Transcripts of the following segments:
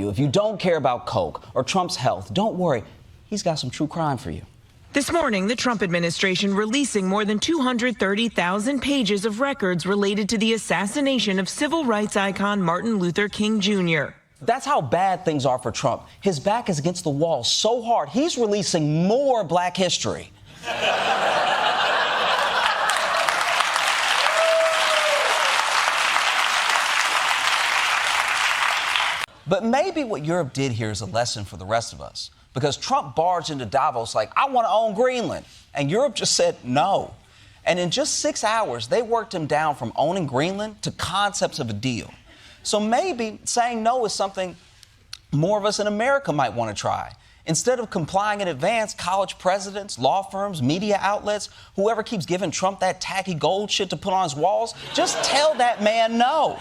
you, if you don't care about Coke or Trump's health, don't worry. He's got some true crime for you. This morning, the Trump administration releasing more than 230,000 pages of records related to the assassination of civil rights icon Martin Luther King Jr. That's how bad things are for Trump. His back is against the wall so hard, he's releasing more Black history. But maybe what Europe did here is a lesson for the rest of us. Because Trump barged into Davos like, I want to own Greenland. And Europe just said no. And in just 6 hours, they worked him down from owning Greenland to concepts of a deal. So maybe saying no is something more of us in America might want to try. Instead of complying in advance, college presidents, law firms, media outlets, whoever keeps giving Trump that tacky gold shit to put on his walls, just tell that man no.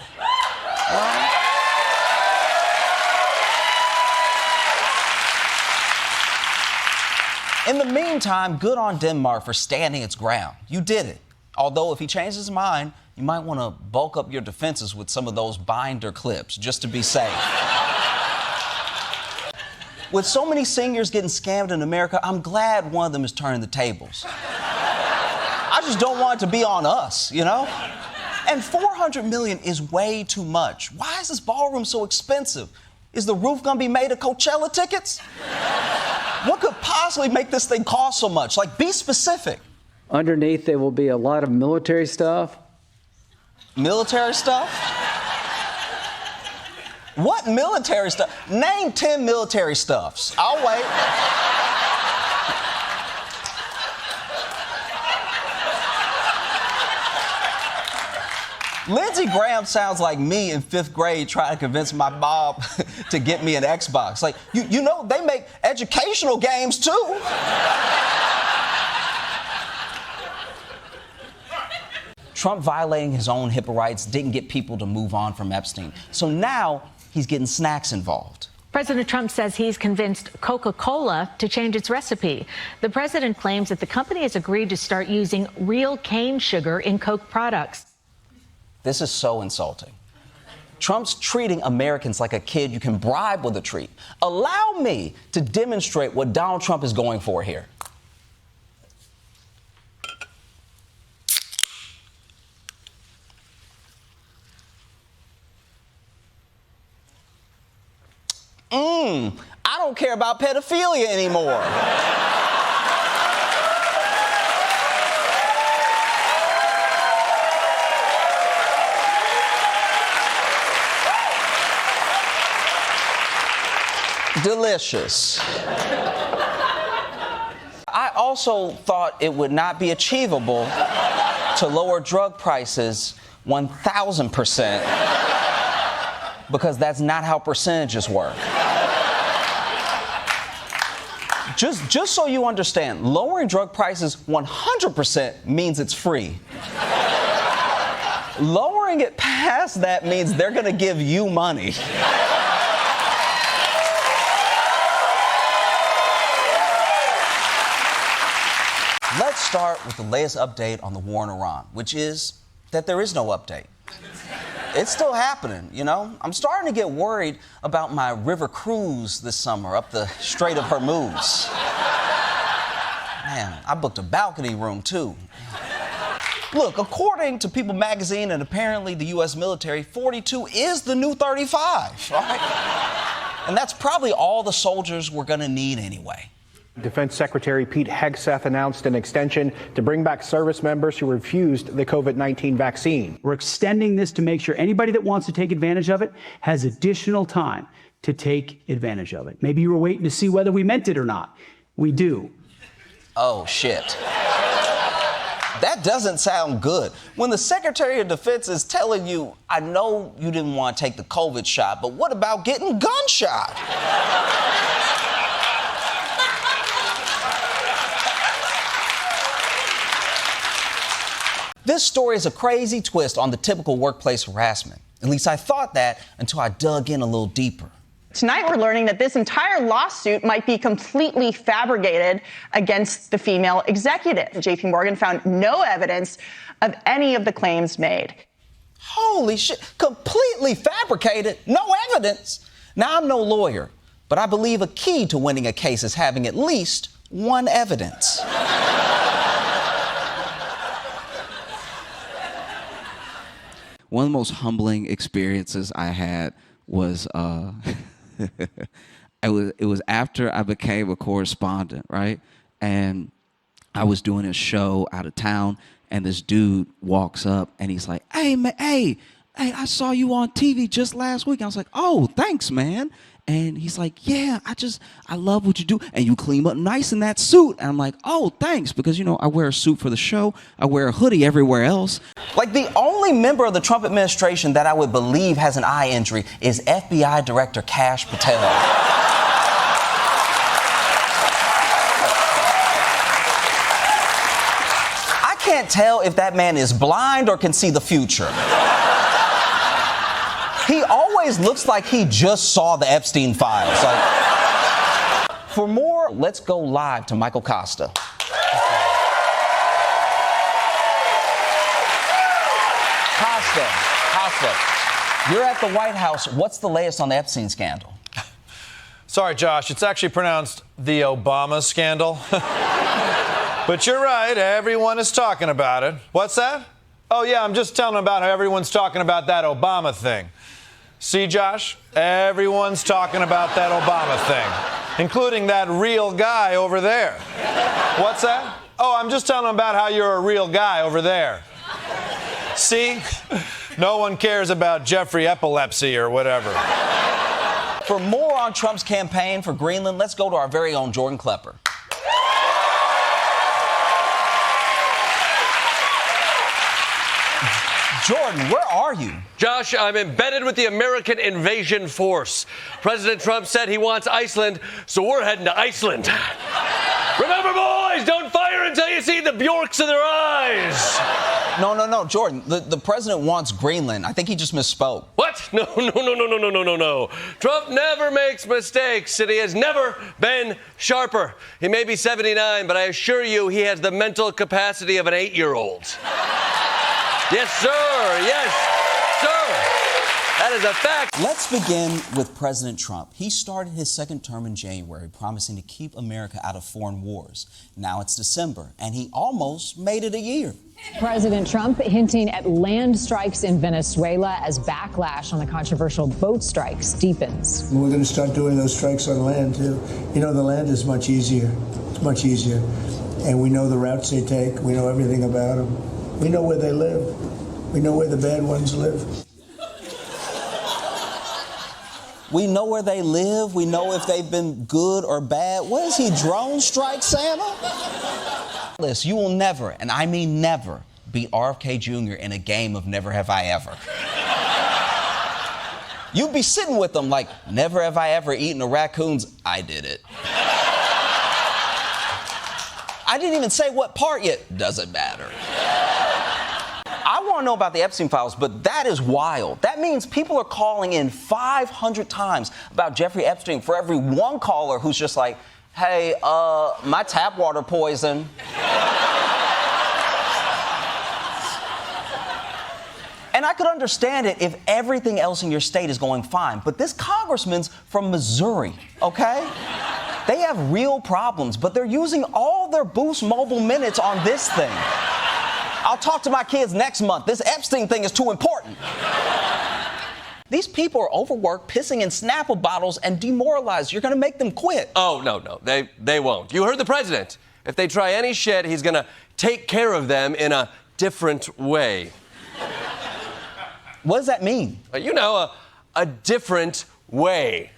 In the meantime, good on Denmark for standing its ground. You did it. Although if he changes his mind, you might want to bulk up your defenses with some of those binder clips just to be safe. With so many seniors getting scammed in America, I'm glad one of them is turning the tables. I just don't want it to be on us, you know? And $400 million is way too much. Why is this ballroom so expensive? Is the roof gonna be made of Coachella tickets? What could possibly make this thing cost so much? Like, be specific. Underneath, there will be a lot of military stuff. Military stuff? What military stuff? Name 10 military stuffs. I'll wait. Lindsey Graham sounds like me in 5th grade trying to convince my mom to get me an Xbox. Like, you know, they make educational games too. Trump violating his own HIPAA rights didn't get people to move on from Epstein. So now he's getting snacks involved. President Trump says he's convinced Coca-Cola to change its recipe. The president claims that the company has agreed to start using real cane sugar in Coke products. This is so insulting. Trump's treating Americans like a kid you can bribe with a treat. Allow me to demonstrate what Donald Trump is going for here. I don't care about pedophilia anymore. Delicious. I also thought it would not be achievable to lower drug prices 1,000% because that's not how percentages work. Just so you understand, lowering drug prices 100% means it's free. Lowering it past that means they're going to give you money. Let's start with the latest update on the war in Iran, which is that there is no update. It's still happening, you know? I'm starting to get worried about my river cruise this summer up the Strait of Hormuz. Man, I booked a balcony room, too. Look, according to People magazine and apparently the U.S. military, 42 is the new 35, all right? And that's probably all the soldiers we're gonna need anyway. Defense Secretary Pete Hegseth announced an extension to bring back service members who refused the COVID-19 vaccine. We're extending this to make sure anybody that wants to take advantage of it has additional time to take advantage of it. Maybe you were waiting to see whether we meant it or not. We do. Oh, shit. That doesn't sound good. When the Secretary of Defense is telling you, I know you didn't want to take the COVID shot, but what about getting gunshot? This story is a crazy twist on the typical workplace harassment. At least I thought that until I dug in a little deeper. Tonight, we're learning that this entire lawsuit might be completely fabricated against the female executive. JP Morgan found no evidence of any of the claims made. Holy shit, completely fabricated, no evidence. Now, I'm no lawyer, but I believe a key to winning a case is having at least one evidence. One of the most humbling experiences I had was it was after I became a correspondent, right? And I was doing a show out of town, and this dude walks up and he's like, "Hey, man, hey, I saw you on TV just last week." I was like, "Oh, thanks, man." And he's like, "Yeah, I love what you do. And you clean up nice in that suit." And I'm like, "Oh, thanks." Because, I wear a suit for the show. I wear a hoodie everywhere else. Like, the only member of the Trump administration that I would believe has an eye injury is FBI Director Kash Patel. I can't tell if that man is blind or can see the future. He always looks like he just saw the Epstein files. For more, let's go live to Michael Costa. Costa, you're at the White House. What's the latest on the Epstein scandal? Sorry, Josh, it's actually pronounced the Obama scandal. But you're right, everyone is talking about it. What's that? Oh, yeah, I'm just telling them about how everyone's talking about that Obama thing. See, Josh, everyone's talking about that Obama thing, including that real guy over there. What's that? Oh, I'm just telling them about how you're a real guy over there. See? No one cares about Jeffrey Epilepsy or whatever. For more on Trump's campaign for Greenland, let's go to our very own Jordan Klepper. Jordan, where are you? Josh, I'm embedded with the American invasion force. President Trump said he wants Iceland, so we're heading to Iceland. Remember, boys, don't fire until you see the Bjorks in their eyes. No, Jordan. The president wants Greenland. I think he just misspoke. What? No. Trump never makes mistakes, and he has never been sharper. He may be 79, but I assure you he has the mental capacity of an 8-year-old. Yes, sir. Yes, sir. That is a fact. Let's begin with President Trump. He started his second term in January, promising to keep America out of foreign wars. Now it's December, and he almost made it a year. President Trump hinting at land strikes in Venezuela as backlash on the controversial boat strikes deepens. We're going to start doing those strikes on land, too. The land is much easier. It's much easier. And we know the routes they take. We know everything about them. We know where they live. We know where the bad ones live. We know where they live. We know if they've been good or bad. What is he, drone strike Santa? Listen, you will never, and I mean never, beat RFK Jr. in a game of Never Have I Ever. You'd be sitting with them like, never have I ever eaten a raccoon's. I did it. I didn't even say what part yet. Doesn't matter. I want to know about the Epstein files, but that is wild. That means people are calling in 500 times about Jeffrey Epstein for every one caller who's just like, hey, my tap water poison. And I could understand it if everything else in your state is going fine, but this congressman's from Missouri, okay? They have real problems, but they're using all their Boost Mobile minutes on this thing. I'll talk to my kids next month. This Epstein thing is too important. These people are overworked, pissing in Snapple bottles, and demoralized. You're going to make them quit. Oh, no. They won't. You heard the president. If they try any shit, he's going to take care of them in a different way. What does that mean? A different way.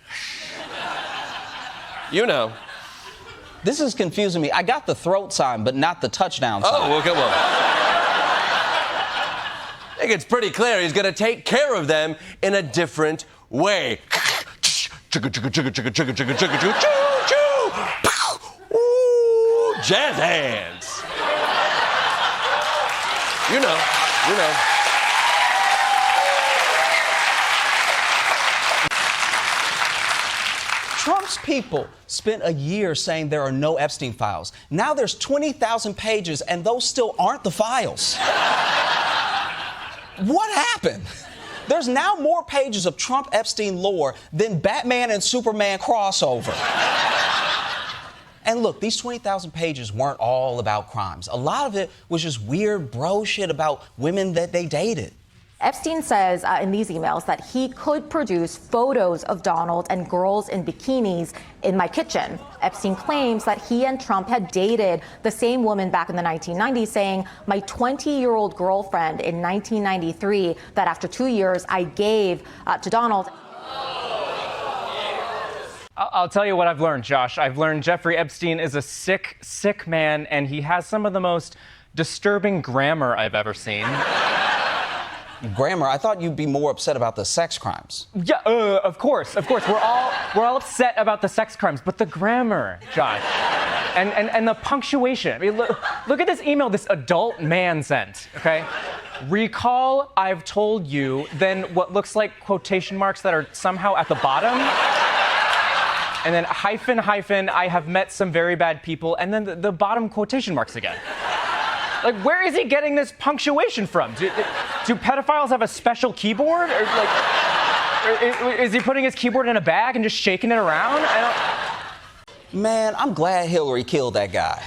This is confusing me. I got the throat sign, but not the touchdown sign. Oh, okay, well. I think it's pretty clear he's going to take care of them in a different way. Ooh, jazz hands. You know. Trump's people spent a year saying there are no Epstein files. Now there's 20,000 pages, and those still aren't the files. What happened? There's now more pages of Trump-Epstein lore than Batman and Superman crossover. And look, these 20,000 pages weren't all about crimes. A lot of it was just weird bro shit about women that they dated. Epstein says in these emails that he could produce photos of Donald and girls in bikinis in my kitchen. Epstein claims that he and Trump had dated the same woman back in the 1990s, saying, my 20-year-old girlfriend in 1993 that after 2 years I gave to Donald. I'll tell you what I've learned, Josh. I've learned Jeffrey Epstein is a sick, sick man, and he has some of the most disturbing grammar I've ever seen. Grammar? I thought you'd be more upset about the sex crimes. Yeah, of course. We're all upset about the sex crimes, but the grammar, Josh, and the punctuation. I mean, look at this email this adult man sent. Okay, recall I've told you. Then what looks like quotation marks that are somehow at the bottom, and then hyphen hyphen. I have met some very bad people, and then the bottom quotation marks again. Like, where is he getting this punctuation from? Do pedophiles have a special keyboard? Or is he putting his keyboard in a bag and just shaking it around? Man, I'm glad Hillary killed that guy.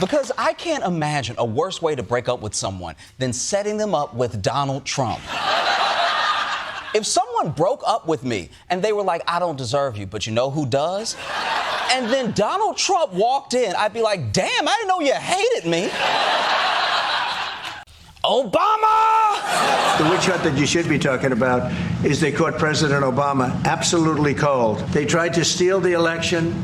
Because I can't imagine a worse way to break up with someone than setting them up with Donald Trump. If someone broke up with me and they were like, I don't deserve you, but you know who does? And then Donald Trump walked in, I'd be like, damn, I didn't know you hated me. Obama! The witch hunt that you should be talking about is they caught President Obama absolutely cold. They tried to steal the election.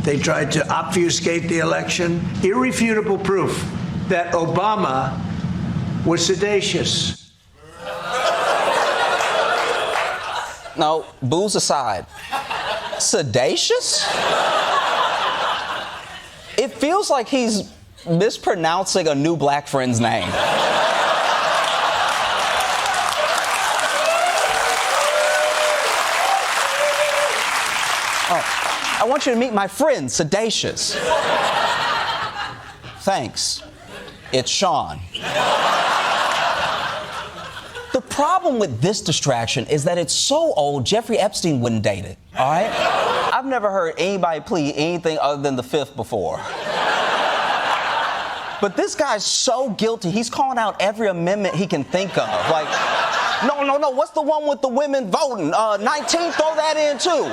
They tried to obfuscate the election. Irrefutable proof that Obama was seditious. No, booze aside. Sedacious? It feels like he's mispronouncing a new black friend's name. Oh, I want you to meet my friend, Sedacious. Thanks. It's Sean. The problem with this distraction is that it's so old, Jeffrey Epstein wouldn't date it, all right? I've never heard anybody plead anything other than the fifth before. But this guy's so guilty, he's calling out every amendment he can think of. Like, no, what's the one with the women voting? 19, throw that in too.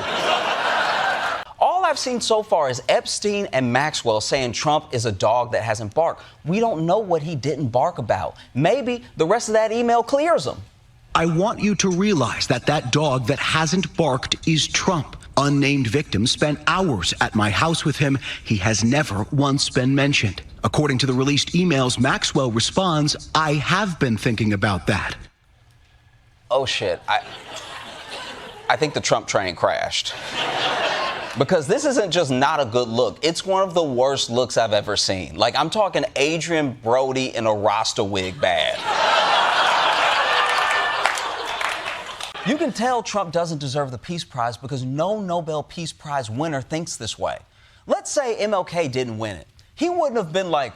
All I've seen so far is Epstein and Maxwell saying Trump is a dog that hasn't barked. We don't know what he didn't bark about. Maybe the rest of that email clears him. I want you to realize that that dog that hasn't barked is Trump. Unnamed victim spent hours at my house with him. He has never once been mentioned. According to the released emails, Maxwell responds, I have been thinking about that. Oh, shit. I think the Trump train crashed. Because this isn't just not a good look. It's one of the worst looks I've ever seen. Like, I'm talking Adrian Brody in a Rasta wig bad. You can tell Trump doesn't deserve the Peace Prize because no Nobel Peace Prize winner thinks this way. Let's say MLK didn't win it. He wouldn't have been like,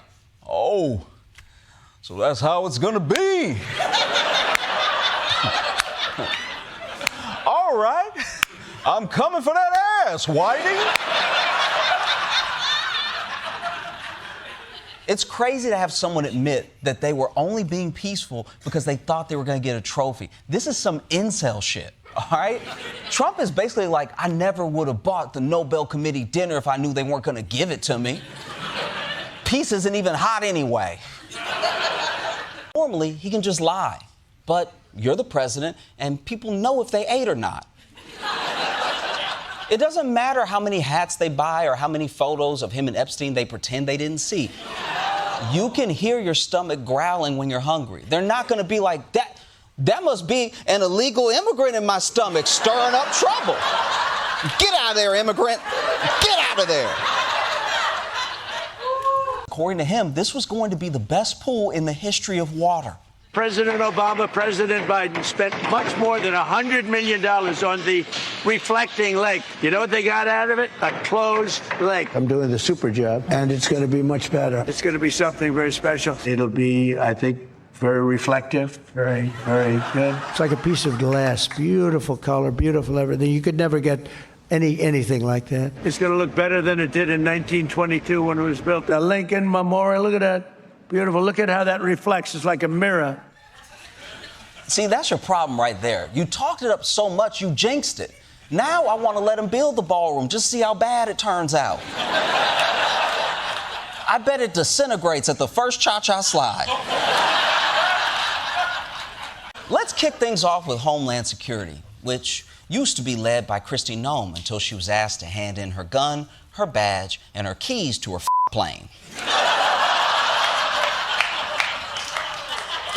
oh, so that's how it's gonna be. All right, I'm coming for that ass, Whitey. It's crazy to have someone admit that they were only being peaceful because they thought they were going to get a trophy. This is some incel shit, all right? Trump is basically like, I never would have bought the Nobel Committee dinner if I knew they weren't going to give it to me. Peace isn't even hot anyway. Normally, he can just lie. But you're the president, and people know if they ate or not. It doesn't matter how many hats they buy or how many photos of him and Epstein they pretend they didn't see. You can hear your stomach growling when you're hungry. They're not going to be like, that must be an illegal immigrant in my stomach stirring up trouble. Get out of there, immigrant. Get out of there. According to him, this was going to be the best pool in the history of water. President Obama, President Biden spent much more than $100 million on the reflecting lake. You know what they got out of it? A closed lake. I'm doing the super job, and it's going to be much better. It's going to be something very special. It'll be, I think, very reflective, very, very good. It's like a piece of glass, beautiful color, beautiful everything. You could never get anything like that. It's going to look better than it did in 1922 when it was built. The Lincoln Memorial, look at that. Beautiful. Look at how that reflects. It's like a mirror. See, that's your problem right there. You talked it up so much, you jinxed it. Now I want to let him build the ballroom, just see how bad it turns out. I bet it disintegrates at the first cha-cha slide. Let's kick things off with Homeland Security, which used to be led by Kristi Noem until she was asked to hand in her gun, her badge, and her keys to her plane.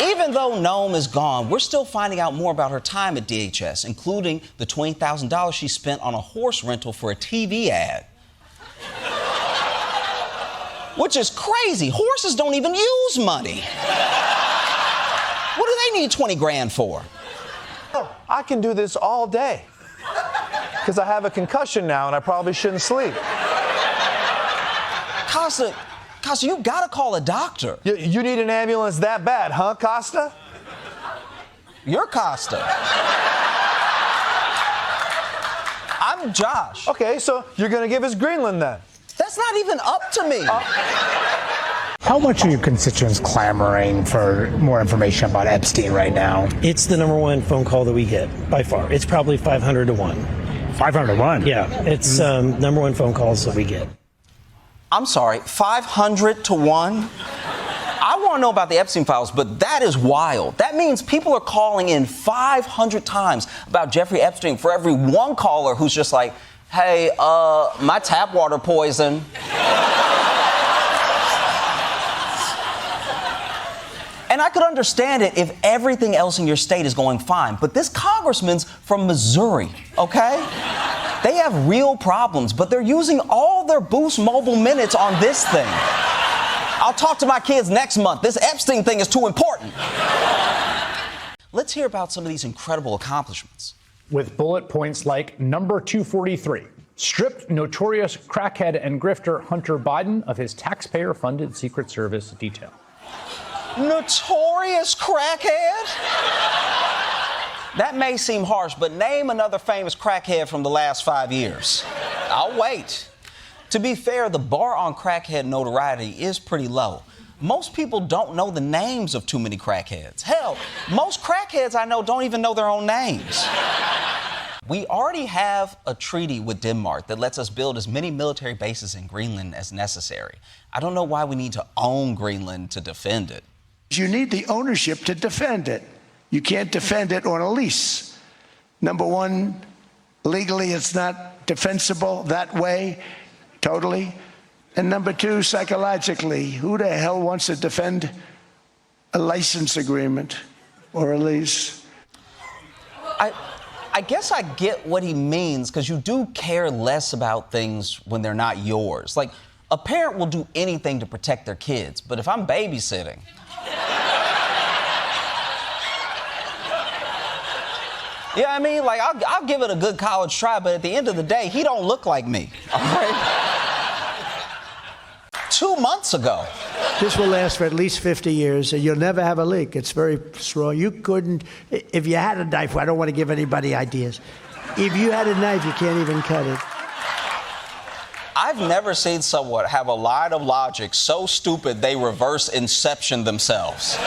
Even though Noem is gone, we're still finding out more about her time at DHS, including the $20,000 she spent on a horse rental for a TV ad. Which is crazy. Horses don't even use money. What do they need 20 grand for? Oh, I can do this all day. Because I have a concussion now and I probably shouldn't sleep. Costa, you gotta call a doctor. You need an ambulance that bad, huh, Costa? You're Costa. I'm Josh. Okay, so you're gonna give us Greenland then? That's not even up to me. How much are your constituents clamoring for more information about Epstein right now? It's the number one phone call that we get, by far. It's probably 500 to 1. 500 to 1? Yeah, it's number one phone calls that we get. I'm sorry, 500 to 1? I want to know about the Epstein files, but that is wild. That means people are calling in 500 times about Jeffrey Epstein for every one caller who's just like, hey, my tap water poison. And I could understand it if everything else in your state is going fine. But this congressman's from Missouri, okay? They have real problems, but they're using all their Boost Mobile minutes on this thing. I'll talk to my kids next month. This Epstein thing is too important. Let's hear about some of these incredible accomplishments. With bullet points like number 243, stripped notorious crackhead and grifter Hunter Biden of his taxpayer-funded Secret Service detail. Notorious crackhead? That may seem harsh, but name another famous crackhead from the last 5 years. I'll wait. To be fair, the bar on crackhead notoriety is pretty low. Most people don't know the names of too many crackheads. Hell, most crackheads I know don't even know their own names. We already have a treaty with Denmark that lets us build as many military bases in Greenland as necessary. I don't know why we need to own Greenland to defend it. You need the ownership to defend it. You can't defend it on a lease. Number one, legally it's not defensible that way, totally. And number two, psychologically, who the hell wants to defend a license agreement or a lease? I guess I get what he means, because you do care less about things when they're not yours. Like, a parent will do anything to protect their kids, but if I'm babysitting... Yeah, I mean, like, I'll give it a good college try, but at the end of the day, he don't look like me, all right? 2 months ago. This will last for at least 50 years, and you'll never have a leak. It's very strong. You couldn't, if you had a knife, I don't want to give anybody ideas. If you had a knife, you can't even cut it. I've never seen someone have a line of logic so stupid they reverse inception themselves.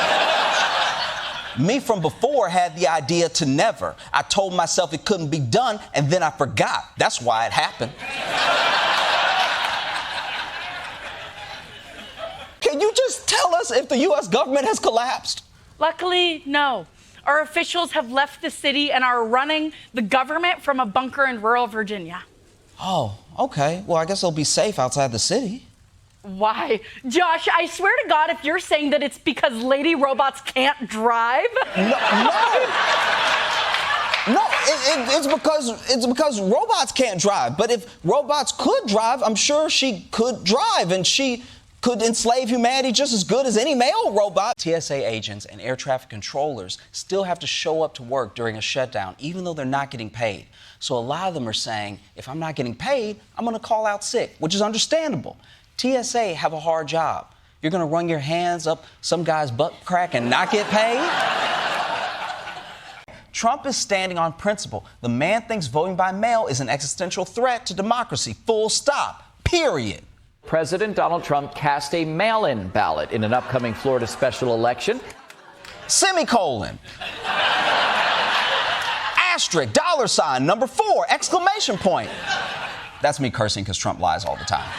Me from before had the idea to never. I told myself it couldn't be done, and then I forgot. That's why it happened. Can you just tell us if the U.S. government has collapsed? Luckily, no. Our officials have left the city and are running the government from a bunker in rural Virginia. Oh, okay. Well, I guess they'll be safe outside the city. Why? Josh, I swear to God, if you're saying that it's because lady robots can't drive. No. It's because robots can't drive. But if robots could drive, I'm sure she could drive. And she could enslave humanity just as good as any mail robot. TSA agents and air traffic controllers still have to show up to work during a shutdown, even though they're not getting paid. So a lot of them are saying, if I'm not getting paid, I'm going to call out sick, which is understandable. TSA have a hard job. You're going to run your hands up some guy's butt crack and not get paid? Trump is standing on principle. The man thinks voting by mail is an existential threat to democracy. Full stop. Period. President Donald Trump cast a mail-in ballot in an upcoming Florida special election. Semicolon. Asterisk, $sign, number 4, exclamation point. That's me cursing because Trump lies all the time.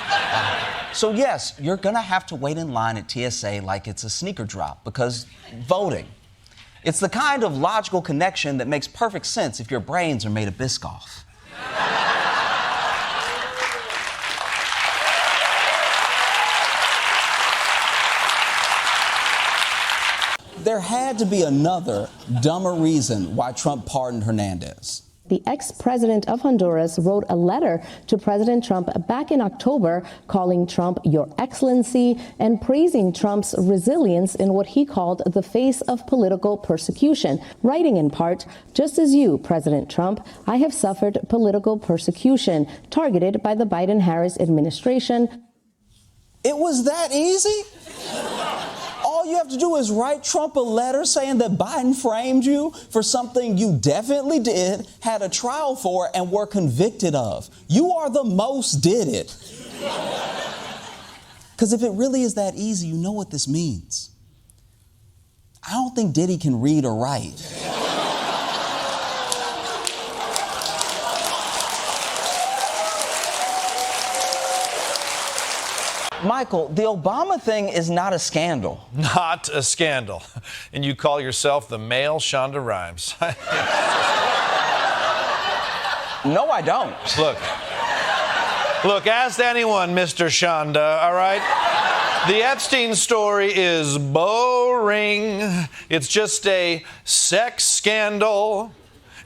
So yes, you're going to have to wait in line at TSA like it's a sneaker drop because voting. It's the kind of logical connection that makes perfect sense if your brains are made of Biscoff. There had to be another, dumber reason why Trump pardoned Hernandez. The ex-president of Honduras wrote a letter to President Trump back in October calling Trump Your Excellency and praising Trump's resilience in what he called the face of political persecution, writing in part, "Just as you, President Trump, I have suffered political persecution targeted by the Biden-Harris administration." It was that easy? All you have to do is write Trump a letter saying that Biden framed you for something you definitely did, had a trial for, and were convicted of. You are the most did it. Because if it really is that easy, you know what this means. I don't think Diddy can read or write. Michael, the Obama thing is not a scandal. Not a scandal. And you call yourself the male Shonda Rhimes. No, I don't. Look, ask anyone, Mr. Shonda, all right? The Epstein story is boring. It's just a sex scandal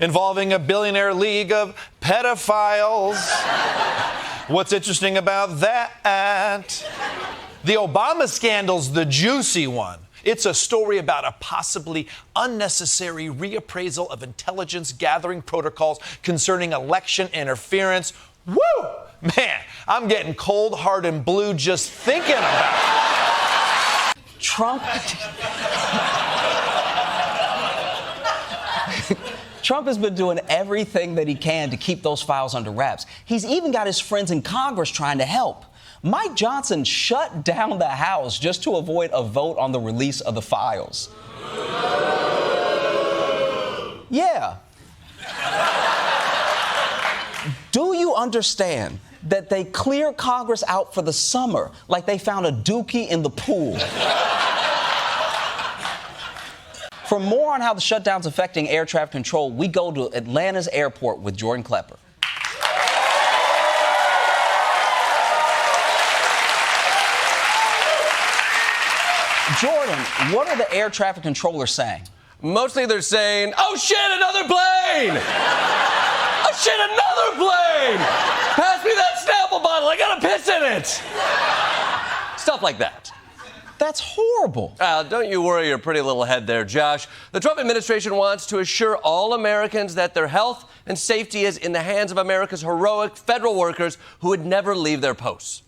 involving a billionaire league of pedophiles. What's interesting about that? The Obama scandal's the juicy one. It's a story about a possibly unnecessary reappraisal of intelligence gathering protocols concerning election interference. Woo! Man, I'm getting cold, hard, and blue just thinking about it. Trump has been doing everything that he can to keep those files under wraps. He's even got his friends in Congress trying to help. Mike Johnson shut down the House just to avoid a vote on the release of the files. Yeah. Do you understand that they clear Congress out for the summer like they found a dookie in the pool? For more on how the shutdown's affecting air traffic control, we go to Atlanta's airport with Jordan Klepper. Jordan, what are the air traffic controllers saying? Mostly they're saying, "Oh shit, another plane! Oh shit, another plane! Pass me that Snapple bottle, I got a piss in it!" Stuff like that. That's horrible. Don't you worry your pretty little head there, Josh. The Trump administration wants to assure all Americans that their health and safety is in the hands of America's heroic federal workers who would never leave their posts.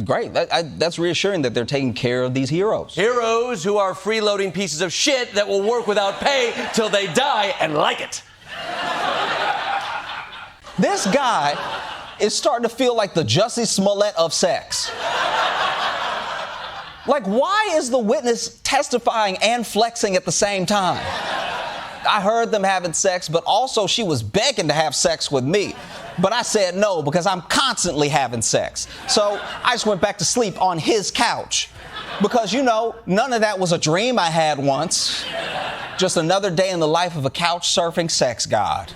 Great. That's reassuring that they're taking care of these heroes. Heroes who are freeloading pieces of shit that will work without pay till they die and like it. This guy is starting to feel like the Jussie Smollett of sex. Like, why is the witness testifying and flexing at the same time? I heard them having sex, but also she was begging to have sex with me. But I said no because I'm constantly having sex. So I just went back to sleep on his couch. Because, you know, none of that was a dream I had once. Just another day in the life of a couch surfing sex god.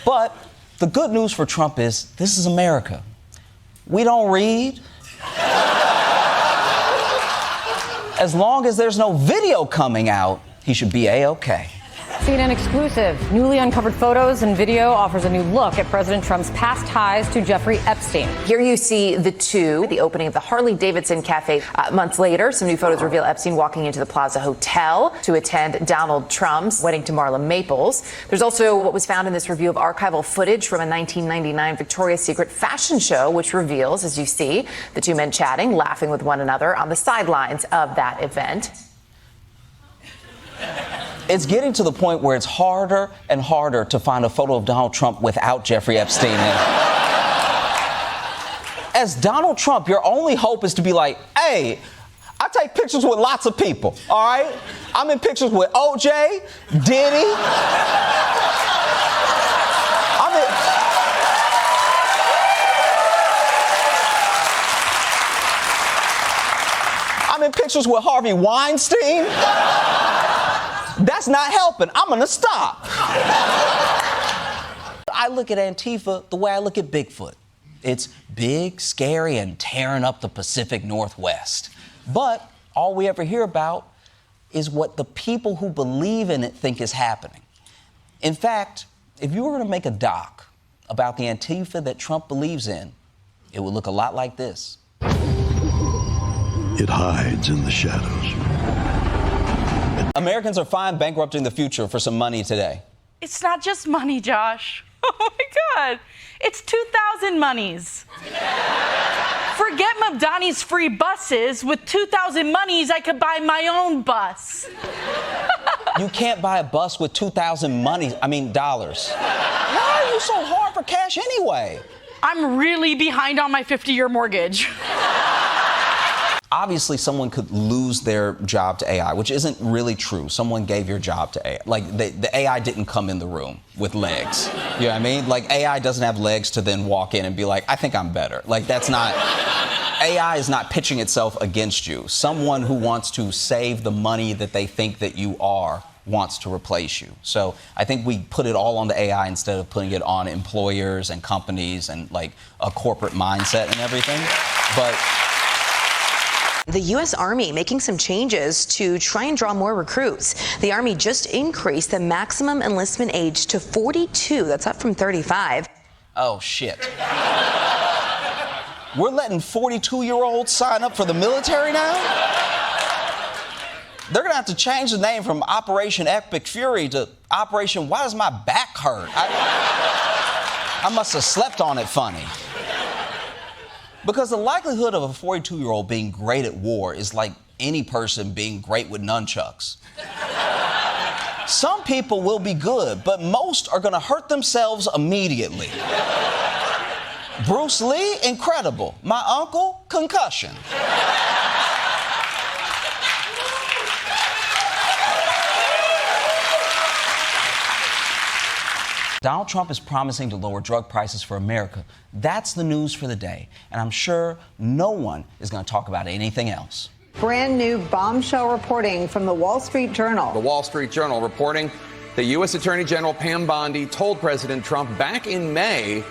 But the good news for Trump is this is America. We don't read. As long as there's no video coming out, he should be A-okay. CNN exclusive. Newly uncovered photos and video offers a new look at President Trump's past ties to Jeffrey Epstein. Here you see the two, the opening of the Harley-Davidson Cafe. Months later, some new photos reveal Epstein walking into the Plaza Hotel to attend Donald Trump's wedding to Marla Maples. There's also what was found in this review of archival footage from a 1999 Victoria's Secret fashion show, which reveals, as you see, the two men chatting, laughing with one another on the sidelines of that event. It's getting to the point where it's harder and harder to find a photo of Donald Trump without Jeffrey Epstein in it. As Donald Trump, your only hope is to be like, hey, I take pictures with lots of people, all right? I'm in pictures with OJ, Diddy. I'm in pictures with Harvey Weinstein. That's not helping. I'm going to stop. I look at Antifa the way I look at Bigfoot. It's big, scary, and tearing up the Pacific Northwest. But all we ever hear about is what the people who believe in it think is happening. In fact, if you were going to make a doc about the Antifa that Trump believes in, it would look a lot like this. It hides in the shadows. Americans are fine bankrupting the future for some money today. It's not just money, Josh. Oh my God. It's 2,000 monies. Forget Mabdani's free buses. With 2,000 monies, I could buy my own bus. You can't buy a bus with 2,000 dollars. Why are you so hard for cash anyway? I'm really behind on my 50-year mortgage. Obviously, someone could lose their job to AI, which isn't really true. Someone gave your job to AI. Like, the AI didn't come in the room with legs. You know what I mean? Like, AI doesn't have legs to then walk in and be like, I think I'm better. Like, that's not... AI is not pitching itself against you. Someone who wants to save the money that they think that you are wants to replace you. So I think we put it all on the AI instead of putting it on employers and companies and, like, a corporate mindset and everything. But... The U.S. Army making some changes to try and draw more recruits. The Army just increased the maximum enlistment age to 42. That's up from 35. Oh, shit. We're letting 42-year-olds sign up for the military now? They're going to have to change the name from Operation Epic Fury to Operation Why Does My Back Hurt? I must have slept on it funny. Because the likelihood of a 42-year-old being great at war is like any person being great with nunchucks. Some people will be good, but most are going to hurt themselves immediately. Bruce Lee, incredible. My uncle, concussion. Donald Trump is promising to lower drug prices for America. That's the news for the day. And I'm sure no one is going to talk about anything else. Brand new bombshell reporting from the Wall Street Journal. The Wall Street Journal reporting that U.S. Attorney General Pam Bondi told President Trump back in May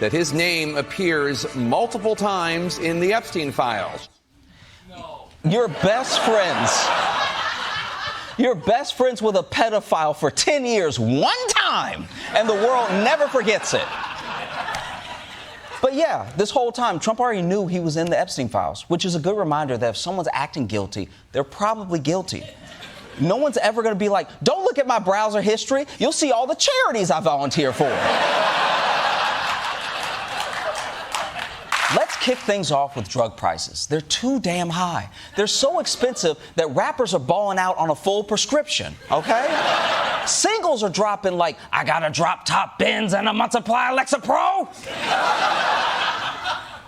that his name appears multiple times in the Epstein files. No. You're best friends. You're best friends with a pedophile for 10 years, one time, and the world never forgets it. But yeah, this whole time, Trump already knew he was in the Epstein files, which is a good reminder that if someone's acting guilty, they're probably guilty. No one's ever going to be like, don't look at my browser history. You'll see all the charities I volunteer for. Let's kick things off with drug prices. They're too damn high. They're so expensive that rappers are balling out on a full prescription, okay? Singles are dropping like, I got a drop top Benz and a multiply Alexa Pro.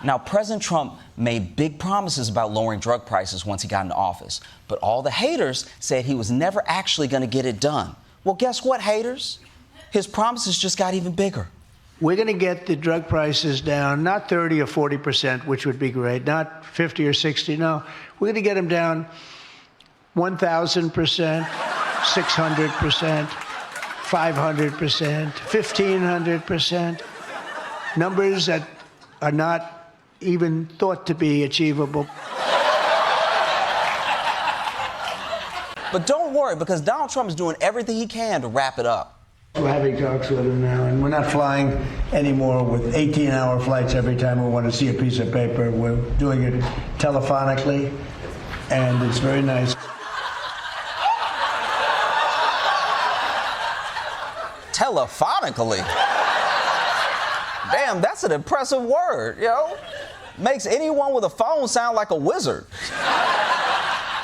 Now, President Trump made big promises about lowering drug prices once he got into office, but all the haters said he was never actually going to get it done. Well, guess what, haters? His promises just got even bigger. We're going to get the drug prices down, not 30 or 40%, which would be great, not 50 or 60. No, we're going to get them down 1,000%, 600%, 500%, 1,500%. Numbers that are not even thought to be achievable. But don't worry, because Donald Trump is doing everything he can to wrap it up. We're having talks with him now, and we're not flying anymore with 18-hour flights every time we want to see a piece of paper. We're doing it telephonically, and it's very nice. Telephonically? Damn, that's an impressive word, yo. Makes anyone with a phone sound like a wizard.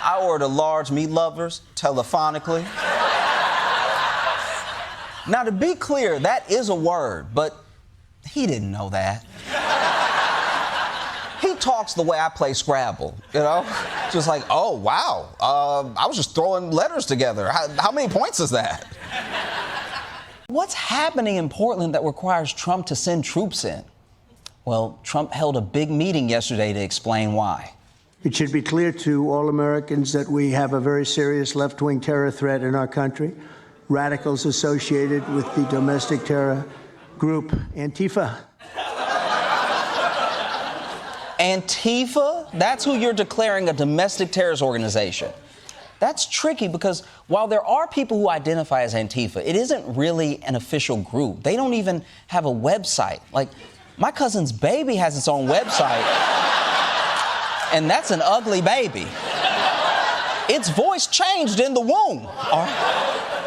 I ordered large meat lovers telephonically. Now, to be clear, that is a word, but he didn't know that. He talks the way I play Scrabble, you know? Just like, oh, wow, I was just throwing letters together. How many points is that? What's happening in Portland that requires Trump to send troops in? Well, Trump held a big meeting yesterday to explain why. It should be clear to all Americans that we have a very serious left-wing terror threat in our country. Radicals associated with the domestic terror group Antifa. Antifa? That's who you're declaring a domestic terrorist organization. That's tricky because while there are people who identify as Antifa, it isn't really an official group. They don't even have a website. Like, my cousin's baby has its own website, and that's an ugly baby. Its voice changed in the womb.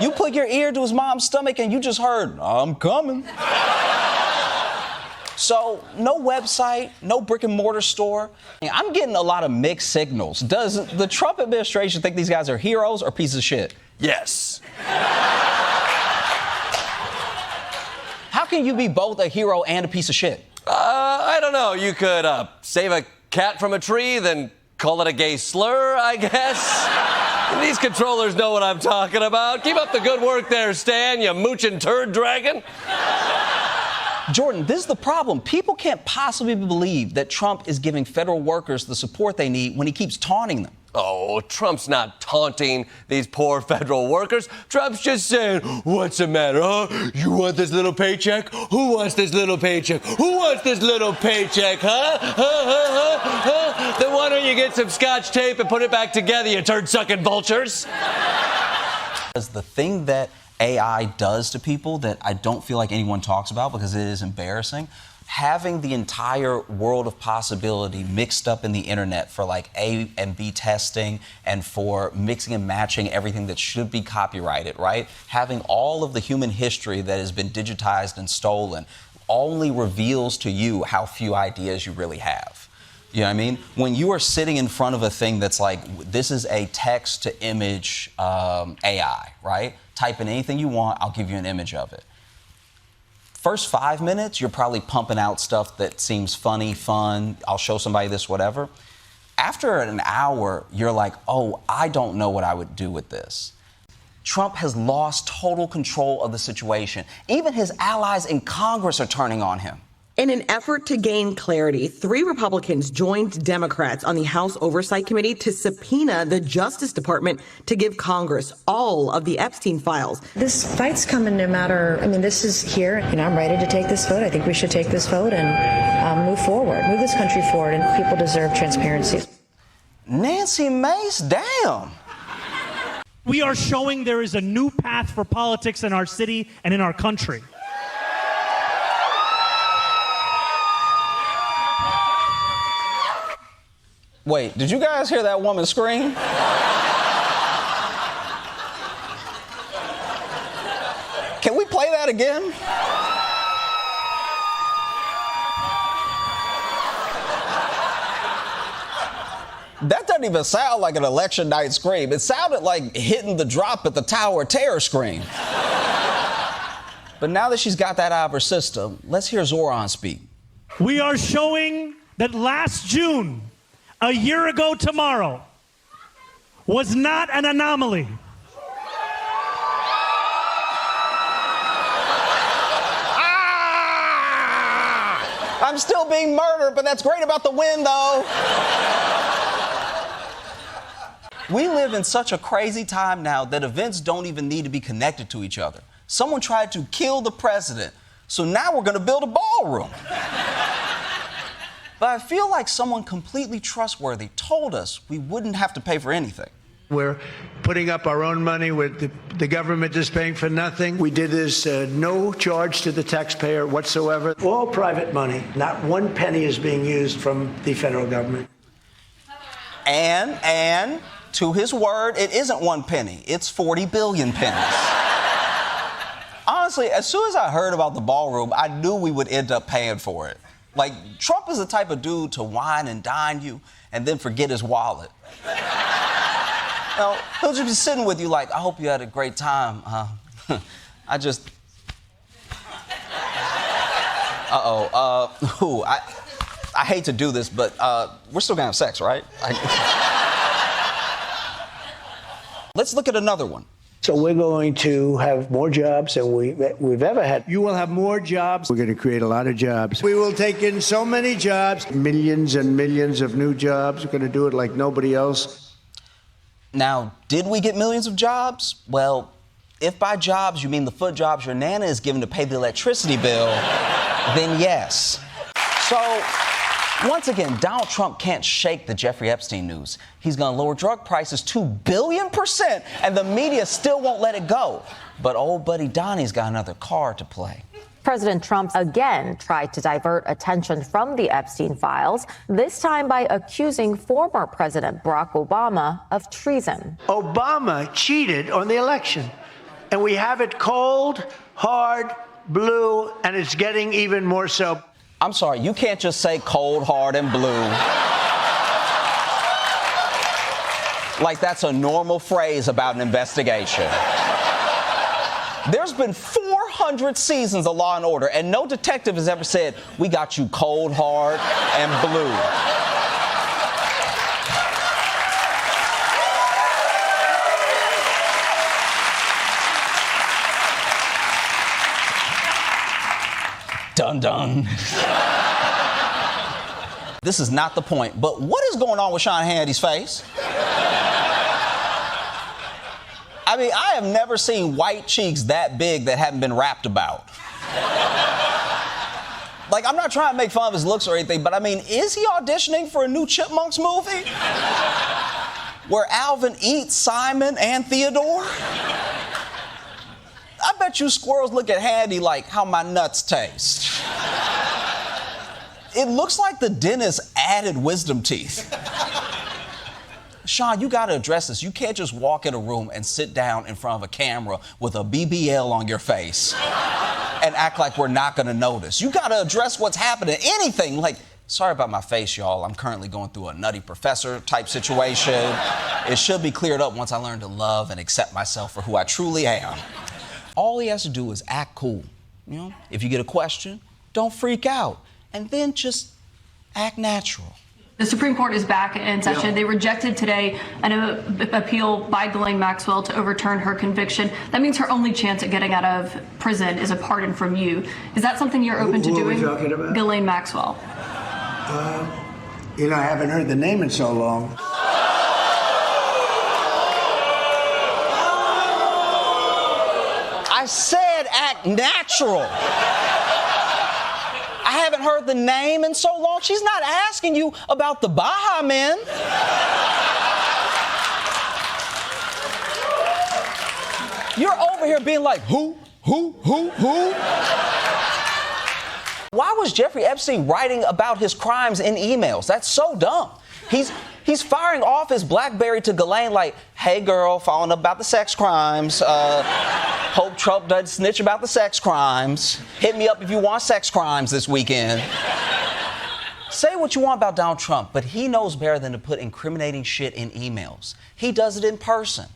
You put your ear to his mom's stomach and you just heard, I'm coming. So, no website, no brick and mortar store. I'm getting a lot of mixed signals. Does the Trump administration think these guys are heroes or pieces of shit? Yes. How can you be both a hero and a piece of shit? I don't know. You could save a cat from a tree, then call it a gay slur, I guess. These controllers know what I'm talking about. Keep up the good work there, Stan, you mooching turd dragon. Jordan, this is the problem. People can't possibly believe that Trump is giving federal workers the support they need when he keeps taunting them. Oh, Trump's not taunting these poor federal workers. Trump's just saying, what's the matter, huh? You want this little paycheck? Who wants this little paycheck? Who wants this little paycheck, huh? Then why don't you get some scotch tape and put it back together, you turd-sucking vultures? The thing that AI does to people that I don't feel like anyone talks about because it is embarrassing, having the entire world of possibility mixed up in the internet for like A and B testing and for mixing and matching everything that should be copyrighted, right? Having all of the human history that has been digitized and stolen only reveals to you how few ideas you really have. You know what I mean? When you are sitting in front of a thing that's like, this is a text to image AI, right? Type in anything you want, I'll give you an image of it. First 5 minutes, you're probably pumping out stuff that seems funny, fun, I'll show somebody this, whatever. After an hour, you're like, oh, I don't know what I would do with this. Trump has lost total control of the situation. Even his allies in Congress are turning on him. In an effort to gain clarity, 3 Republicans joined Democrats on the House Oversight Committee to subpoena the Justice Department to give Congress all of the Epstein files. This fight's coming no matter, this is here, I'm ready to take this vote. I think we should take this vote and move forward, move this country forward, and people deserve transparency. Nancy Mace, damn. We are showing there is a new path for politics in our city and in our country. Wait, did you guys hear that woman scream? Can we play that again? That doesn't even sound like an election night scream. It sounded like hitting the drop at the Tower of Terror scream. But now that she's got that out of her system, let's hear Zoran speak. We are showing that last June, a year ago tomorrow, was not an anomaly. I'm still being murdered, but that's great about the win, though. We live in such a crazy time now that events don't even need to be connected to each other. Someone tried to kill the president, so now we're going to build a ballroom. But I feel like someone completely trustworthy told us we wouldn't have to pay for anything. We're putting up our own money with the government is paying for nothing. We did this no charge to the taxpayer whatsoever. All private money. Not one penny is being used from the federal government. And to his word, it isn't 1 penny. It's 40 billion pennies. Honestly, as soon as I heard about the ballroom, I knew we would end up paying for it. Like, Trump is the type of dude to wine and dine you and then forget his wallet. He'll just be sitting with you like, I hope you had a great time. I just... I hate to do this, but we're still gonna have sex, right? Let's look at another one. So we're going to have more jobs than we've ever had. You will have more jobs. We're going to create a lot of jobs. We will take in so many jobs, millions and millions of new jobs. We're going to do it like nobody else. Now, did we get millions of jobs? Well, if by jobs you mean the foot jobs your nana is given to pay the electricity bill, then yes. So, once again, Donald Trump can't shake the Jeffrey Epstein news. He's going to lower drug prices 2 billion%, and the media still won't let it go. But old buddy Donnie's got another card to play. President Trump again tried to divert attention from the Epstein files, this time by accusing former President Barack Obama of treason. Obama cheated on the election, and we have it cold, hard, blue, and it's getting even more so. I'm sorry, you can't just say cold, hard, and blue. Like that's a normal phrase about an investigation. There's been 400 seasons of Law & Order, and no detective has ever said, we got you cold, hard, and blue. Dun dun. This is not the point, but what is going on with Sean Hannity's face? I mean, I have never seen white cheeks that big that haven't been rapped about. Like, I'm not trying to make fun of his looks or anything, but I mean, is he auditioning for a new Chipmunks movie? Where Alvin eats Simon and Theodore? I bet you squirrels look at Handy like how my nuts taste. It looks like the dentist added wisdom teeth. Sean, you gotta address this. You can't just walk in a room and sit down in front of a camera with a BBL on your face and act like we're not gonna notice. You gotta address what's happening. Anything like, sorry about my face, y'all. I'm currently going through a nutty professor type situation. It should be cleared up once I learn to love and accept myself for who I truly am. All he has to do is act cool. You know, if you get a question, don't freak out. And then just act natural. The Supreme Court is back in session. Yeah. They rejected today an appeal by Ghislaine Maxwell to overturn her conviction. That means her only chance at getting out of prison is a pardon from you. Is that something you're open to doing? Who are we talking about? Ghislaine Maxwell. You know, I haven't heard the name in so long. I said act natural. I haven't heard the name in so long. She's not asking you about the Baha Men. You're over here being like, who? Why was Jeffrey Epstein writing about his crimes in emails? That's so dumb. He's firing off his BlackBerry to Ghislaine like, hey girl, following up about the sex crimes. Hope Trump doesn't snitch about the sex crimes. Hit me up if you want sex crimes this weekend. Say what you want about Donald Trump, but he knows better than to put incriminating shit in emails. He does it in person,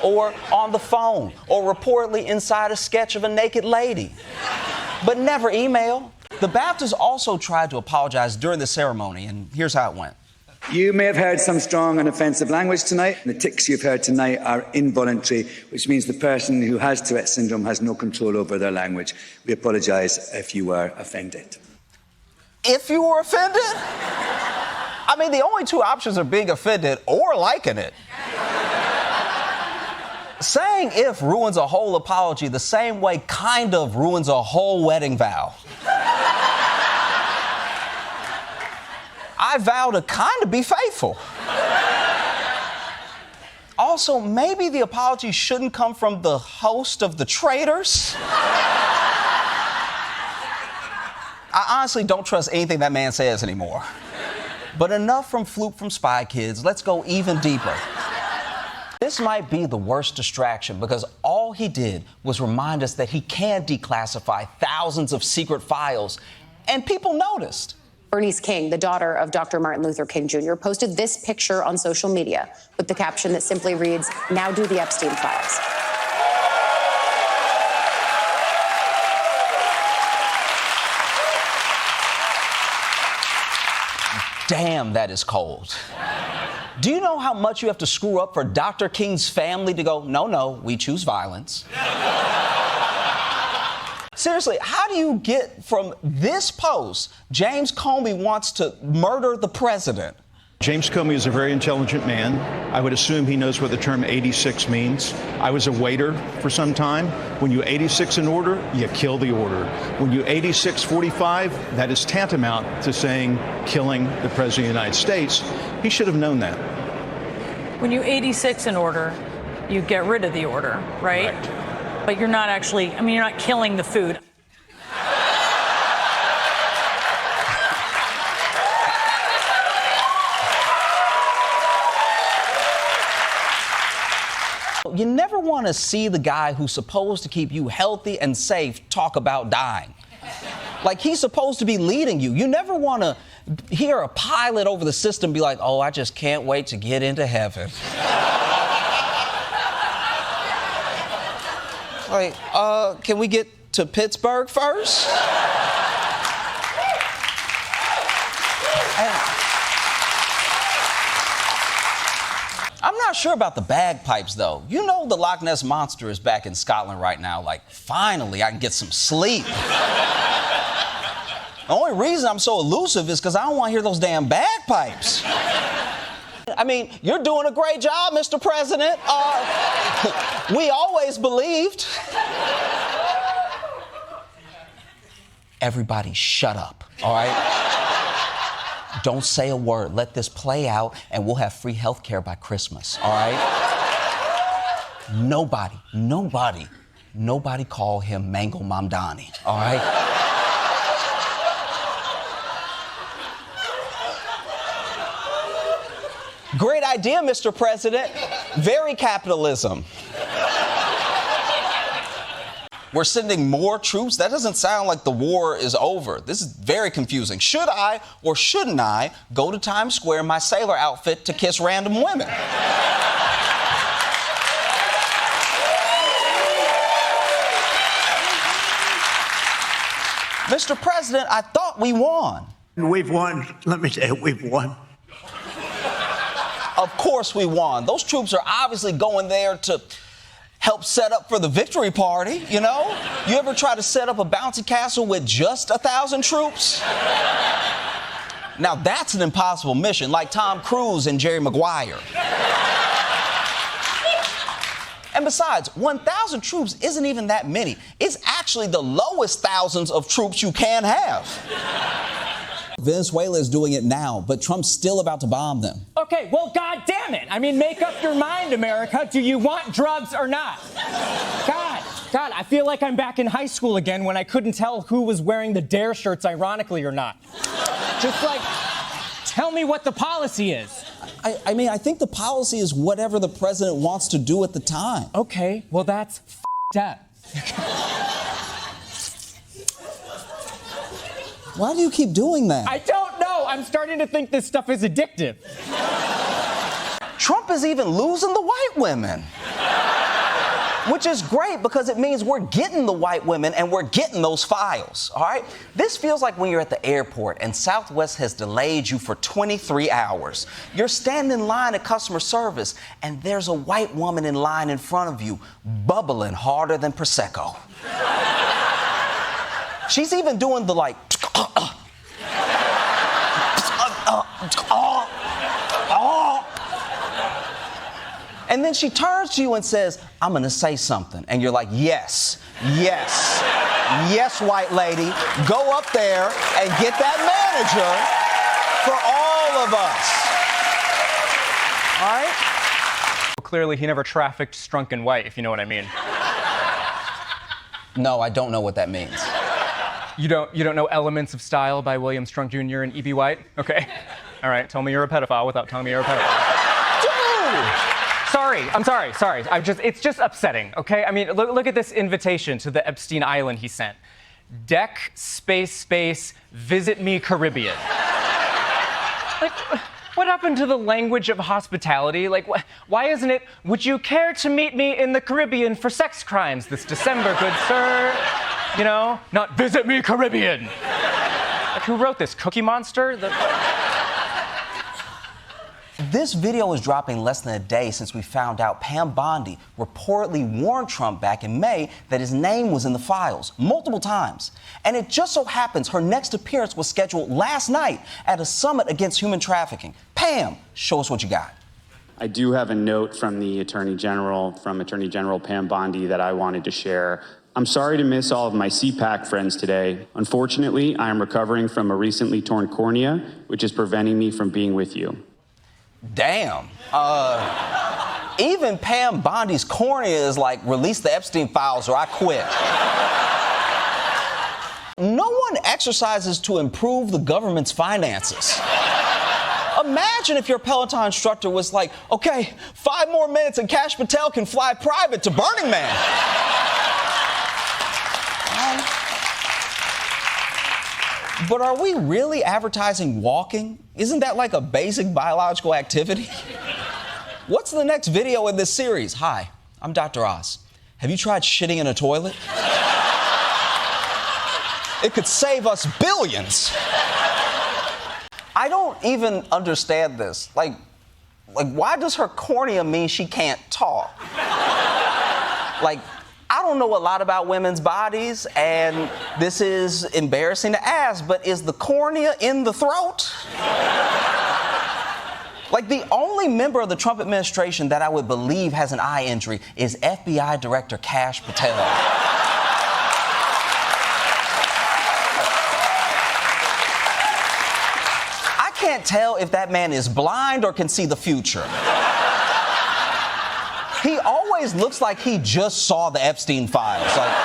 or on the phone, or reportedly inside a sketch of a naked lady. But never email. The Baptists also tried to apologize during the ceremony, and here's how it went. You may have heard some strong and offensive language tonight. The tics you've heard tonight are involuntary, which means the person who has Tourette syndrome has no control over their language. We apologise if you were offended. If you were offended? I mean, the only two options are being offended or liking it. Saying if ruins a whole apology the same way kind of ruins a whole wedding vow. I vow to kind of be faithful. Also, maybe the apology shouldn't come from the host of The Traitors. I honestly don't trust anything that man says anymore. But enough from Floop from Spy Kids. Let's go even deeper. This might be the worst distraction because all he did was remind us that he can declassify thousands of secret files, and people noticed. Bernice King, the daughter of Dr. Martin Luther King Jr., posted this picture on social media with the caption that simply reads, "Now do the Epstein files." Damn, that is cold. Do you know how much you have to screw up for Dr. King's family to go, no, we choose violence? Seriously, how do you get from this post, James Comey wants to murder the president? James Comey is a very intelligent man. I would assume he knows what the term 86 means. I was a waiter for some time. When you 86 an order, you kill the order. When you 86-45, that is tantamount to saying killing the President of the United States. He should have known that. When you 86 an order, you get rid of the order, right? But you're not actually, you're not killing the food. You never want to see the guy who's supposed to keep you healthy and safe talk about dying. Like, he's supposed to be leading you. You never want to hear a pilot over the system be like, oh, I just can't wait to get into heaven. Like, can we get to Pittsburgh first? I'm not sure about the bagpipes, though. You know the Loch Ness Monster is back in Scotland right now. Like, finally, I can get some sleep. The only reason I'm so elusive is because I don't want to hear those damn bagpipes. You're doing a great job, Mr. President. We always believed. Everybody shut up, all right? Don't say a word. Let this play out, and we'll have free health care by Christmas, all right? Nobody call him Mango Mamdani, all right? Great idea, Mr. President. Very capitalism. We're sending more troops? That doesn't sound like the war is over. This is very confusing. Should I or shouldn't I go to Times Square in my sailor outfit to kiss random women? Mr. President, I thought we won. We've won. Let me tell you, we've won. Of course we won. Those troops are obviously going there to help set up for the victory party, you know? You ever try to set up a bouncy castle with just 1,000 troops? Now that's an impossible mission, like Tom Cruise and Jerry Maguire. And besides, 1,000 troops isn't even that many. It's actually the lowest thousands of troops you can have. Venezuela is doing it now, but Trump's still about to bomb them. Okay, well, God damn it. Make up your mind, America. Do you want drugs or not? God, I feel like I'm back in high school again when I couldn't tell who was wearing the Dare shirts ironically or not. Just tell me what the policy is. I think the policy is whatever the president wants to do at the time. Okay, well, that's f***ed up. Why do you keep doing that? I don't know. I'm starting to think this stuff is addictive. Trump is even losing the white women. Which is great because it means we're getting the white women and we're getting those files, all right? This feels like when you're at the airport and Southwest has delayed you for 23 hours. You're standing in line at customer service and there's a white woman in line in front of you bubbling harder than Prosecco. She's even doing the and then she turns to you and says, I'm gonna say something. And you're like, yes, white lady, go up there and get that manager for all of us. All right? clearly he never trafficked Strunk and White, if you know what I mean. No, I don't know what that means. You don't know Elements of Style by William Strunk Jr. and E.B. White? Okay. All right, tell me you're a pedophile without telling me you're a pedophile. Dude! I'm sorry. It's just upsetting, okay? I mean, look at this invitation to the Epstein Island he sent. Deck, space, visit me Caribbean. Like, what happened to the language of hospitality? Like, why isn't it, would you care to meet me in the Caribbean for sex crimes this December, good sir? You know, not visit me Caribbean. Like, who wrote this? Cookie Monster? This video is dropping less than a day since we found out Pam Bondi reportedly warned Trump back in May that his name was in the files multiple times. And it just so happens her next appearance was scheduled last night at a summit against human trafficking. Pam, show us what you got. I do have a note from the Attorney General Pam Bondi that I wanted to share. I'm sorry to miss all of my CPAC friends today. Unfortunately, I am recovering from a recently torn cornea, which is preventing me from being with you. Damn. Even Pam Bondi's cornea is like, release the Epstein files or I quit. No one exercises to improve the government's finances. Imagine if your Peloton instructor was like, okay, 5 more minutes and Kash Patel can fly private to Burning Man. But are we really advertising walking? Isn't that like a basic biological activity? What's the next video in this series? Hi, I'm Dr. Oz. Have you tried shitting in a toilet? It could save us billions. I don't even understand this. Like, why does her cornea mean she can't talk? Like, I don't know a lot about women's bodies, and this is embarrassing to ask, but is the cornea in the throat? Like, the only member of the Trump administration that I would believe has an eye injury is FBI Director Kash Patel. I can't tell if that man is blind or can see the future. He always looks like he just saw the Epstein files. Like,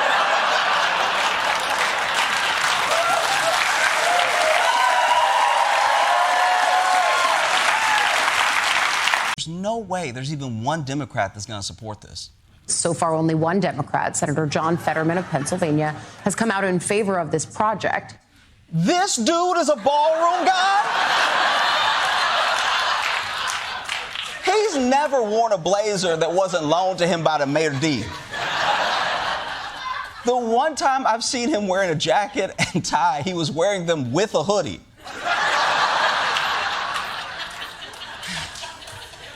there's no way there's even one Democrat that's going to support this. So far, only one Democrat, Senator John Fetterman of Pennsylvania, has come out in favor of this project. This dude is a ballroom guy? He's never worn a blazer that wasn't loaned to him by the Mayor D. The one time I've seen him wearing a jacket and tie, he was wearing them with a hoodie.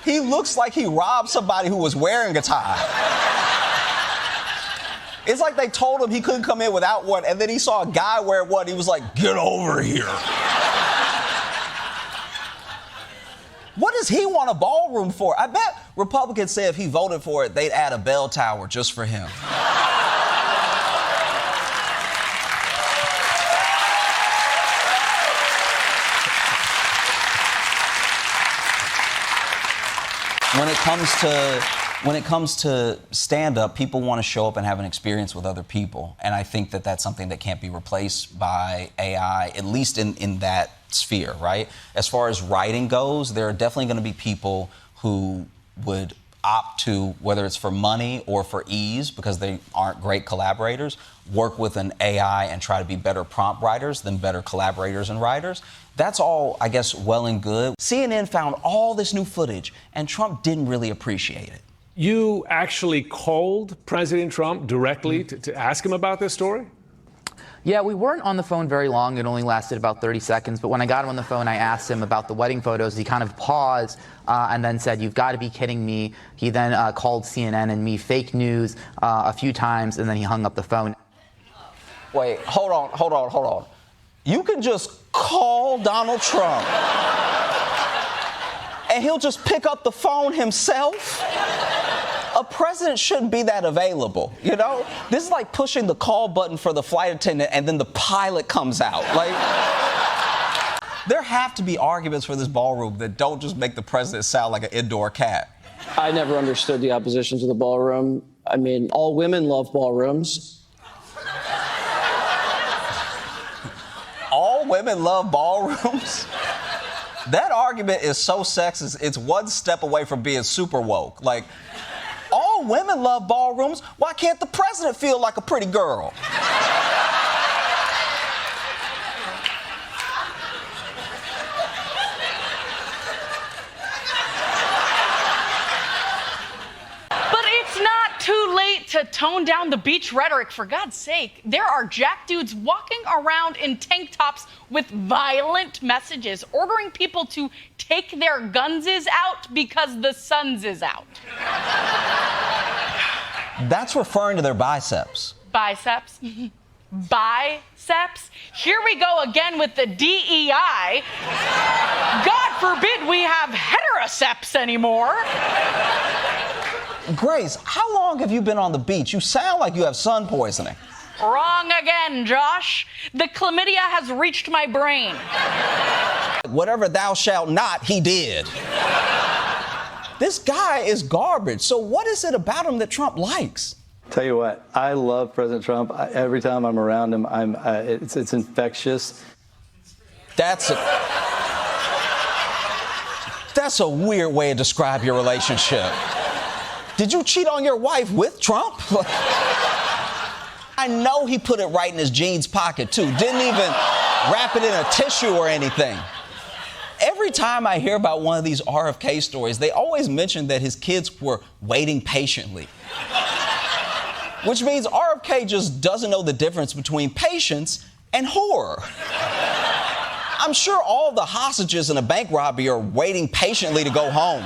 He looks like he robbed somebody who was wearing a tie. It's like they told him he couldn't come in without one, and then he saw a guy wear one. He was like, get over here. What does he want a ballroom for? I bet Republicans say if he voted for it, they'd add a bell tower just for him. When it comes to stand-up, people want to show up and have an experience with other people. And I think that that's something that can't be replaced by AI, at least in that sphere, right? As far as writing goes, there are definitely going to be people who would opt to, whether it's for money or for ease, because they aren't great collaborators, work with an AI and try to be better prompt writers than better collaborators and writers. That's all, I guess, well and good. CNN found all this new footage, and Trump didn't really appreciate it. You actually called President Trump directly to ask him about this story? Yeah, we weren't on the phone very long. It only lasted about 30 seconds. But when I got him on the phone, I asked him about the wedding photos. He kind of paused and then said, "You've got to be kidding me." He then called CNN and me fake news a few times, and then he hung up the phone. Wait, hold on. You can just call Donald Trump and he'll just pick up the phone himself? A president shouldn't be that available, you know? This is like pushing the call button for the flight attendant and then the pilot comes out. Like, there have to be arguments for this ballroom that don't just make the president sound like an indoor cat. I never understood the opposition to the ballroom. I mean, all women love ballrooms. All women love ballrooms? That argument is so sexist, it's one step away from being super woke. Like, all women love ballrooms. Why can't the president feel like a pretty girl? Too late to tone down the beach rhetoric, for God's sake. There are jack dudes walking around in tank tops with violent messages, ordering people to take their gunses out because the sun's is out. That's referring to their biceps. Biceps? Biceps? Here we go again with the DEI. God forbid we have heteroseps anymore. Grace, how long have you been on the beach? You sound like you have sun poisoning. Wrong again, Josh. The chlamydia has reached my brain. Whatever thou shalt not, he did. This guy is garbage. So what is it about him that Trump likes? Tell you what, I love President Trump. Every time I'm around him, it's infectious. That's a weird way to describe your relationship. Did you cheat on your wife with Trump? I know he put it right in his jeans pocket, too. Didn't even wrap it in a tissue or anything. Every time I hear about one of these RFK stories, they always mention that his kids were waiting patiently. Which means RFK just doesn't know the difference between patience and horror. I'm sure all the hostages in a bank robbery are waiting patiently to go home.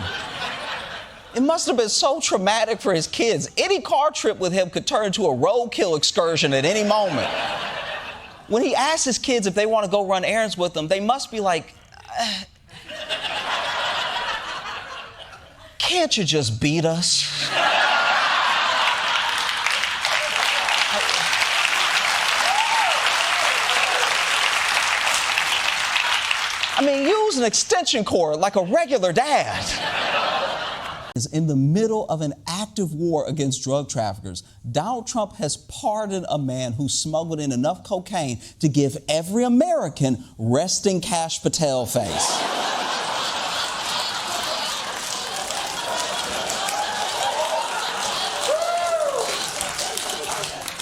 It must have been so traumatic for his kids. Any car trip with him could turn into a roadkill excursion at any moment. When he asks his kids if they want to go run errands with him, they must be like, can't you just beat us? I mean, use an extension cord like a regular dad. In the middle of an active war against drug traffickers, Donald Trump has pardoned a man who smuggled in enough cocaine to give every American resting Kash Patel face.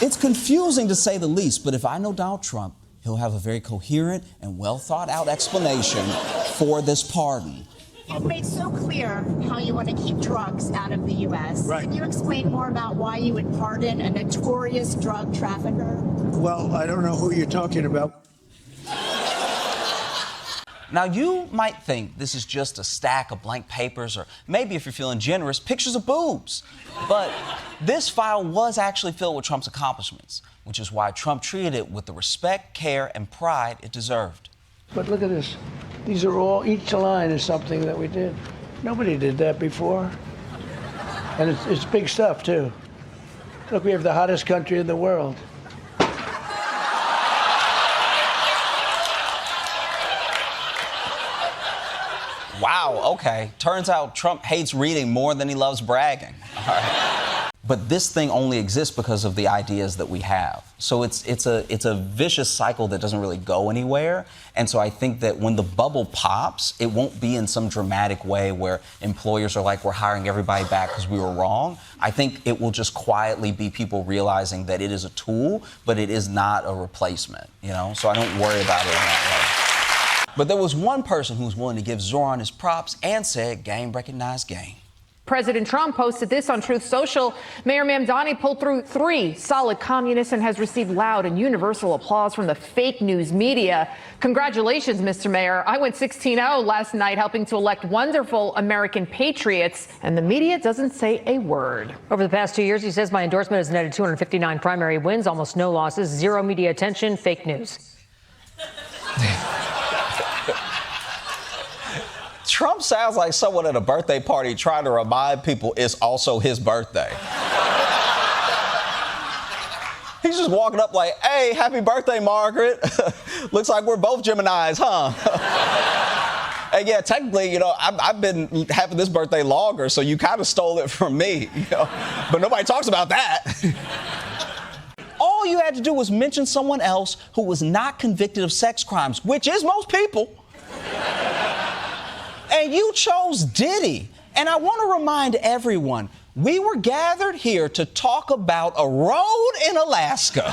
It's confusing to say the least, but if I know Donald Trump, he'll have a very coherent and well thought out explanation for this pardon. You've made so clear how you want to keep drugs out of the U.S. Right. Can you explain more about why you would pardon a notorious drug trafficker? Well, I don't know who you're talking about. Now, you might think this is just a stack of blank papers, or maybe if you're feeling generous, pictures of boobs. But this file was actually filled with Trump's accomplishments, which is why Trump treated it with the respect, care, and pride it deserved. But look at this. These are all, each line is something that we did. Nobody did that before. And it's big stuff, too. Look, we have the hottest country in the world. Wow, okay. Turns out Trump hates reading more than he loves bragging. All right. But this thing only exists because of the ideas that we have. So it's a vicious cycle that doesn't really go anywhere. And so I think that when the bubble pops, it won't be in some dramatic way where employers are like, we're hiring everybody back because we were wrong. I think it will just quietly be people realizing that it is a tool, but it is not a replacement, you know? So I don't worry about it in that way. But there was one person who was willing to give Zoran his props and said, game recognized game. President Trump posted this on Truth Social. Mayor Mamdani pulled through 3 solid communists and has received loud and universal applause from the fake news media. Congratulations, Mr. Mayor. I went 16-0 last night, helping to elect wonderful American patriots, and the media doesn't say a word. Over the past 2 years, he says my endorsement has netted 259 primary wins, almost no losses, 0 media attention, fake news. Trump sounds like someone at a birthday party trying to remind people it's also his birthday. He's just walking up like, hey, happy birthday, Margaret. Looks like we're both Geminis, huh? And yeah, technically, you know, I've been having this birthday longer, so you kind of stole it from me, you know. But nobody talks about that. All you had to do was mention someone else who was not convicted of sex crimes, which is most people. And you chose Diddy. And I want to remind everyone, we were gathered here to talk about a road in Alaska.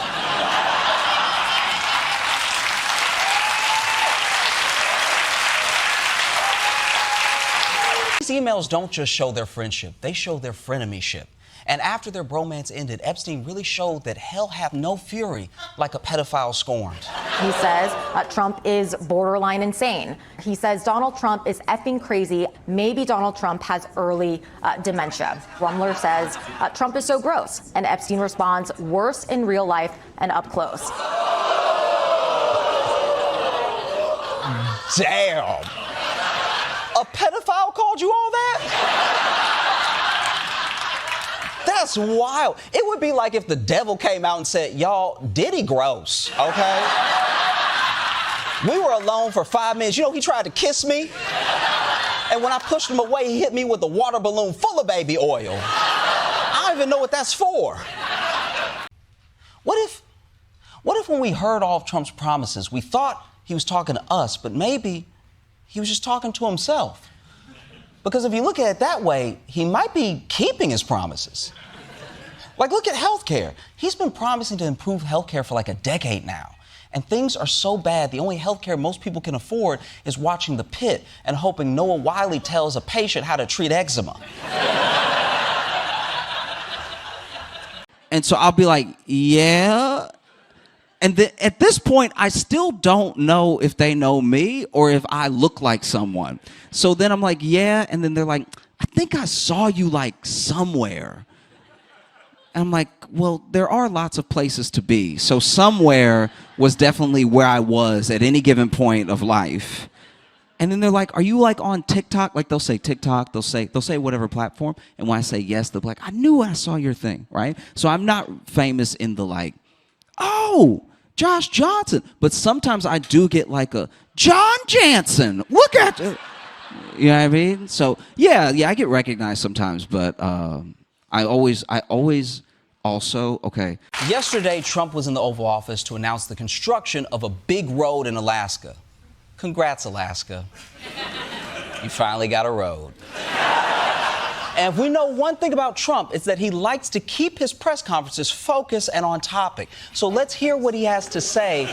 These emails don't just show their friendship, they show their frenemyship. And after their bromance ended, Epstein really showed that hell hath no fury like a pedophile scorned. He says Trump is borderline insane. He says Donald Trump is effing crazy. Maybe Donald Trump has early dementia. Rumler says Trump is so gross. And Epstein responds, worse in real life and up close. Damn. A pedophile called you all that? That's wild. It would be like if the devil came out and said, y'all, Diddy gross, okay? We were alone for 5 minutes. You know, he tried to kiss me. And when I pushed him away, he hit me with a water balloon full of baby oil. I don't even know what that's for. What if when we heard all of Trump's promises, we thought he was talking to us, but maybe he was just talking to himself? Because if you look at it that way, he might be keeping his promises. Like, look at healthcare. He's been promising to improve healthcare for like a decade now. And things are so bad, the only healthcare most people can afford is watching The Pit and hoping Noah Wyle tells a patient how to treat eczema. And so I'll be like, yeah. And at this point, I still don't know if they know me or if I look like someone. So then I'm like, yeah. And then they're like, I think I saw you like somewhere. And I'm like, well, there are lots of places to be. So somewhere was definitely where I was at any given point of life. And then they're like, are you like on TikTok? Like they'll say TikTok, they'll say whatever platform. And when I say yes, they'll be like, I knew I saw your thing, right? So I'm not famous in the like, oh, Josh Johnson. But sometimes I do get like a John Jansen. Look at it. You know what I mean? So yeah, I get recognized sometimes, but I always also, okay. Yesterday, Trump was in the Oval Office to announce the construction of a big road in Alaska. Congrats, Alaska. You finally got a road. And if we know one thing about Trump, it's that he likes to keep his press conferences focused and on topic. So let's hear what he has to say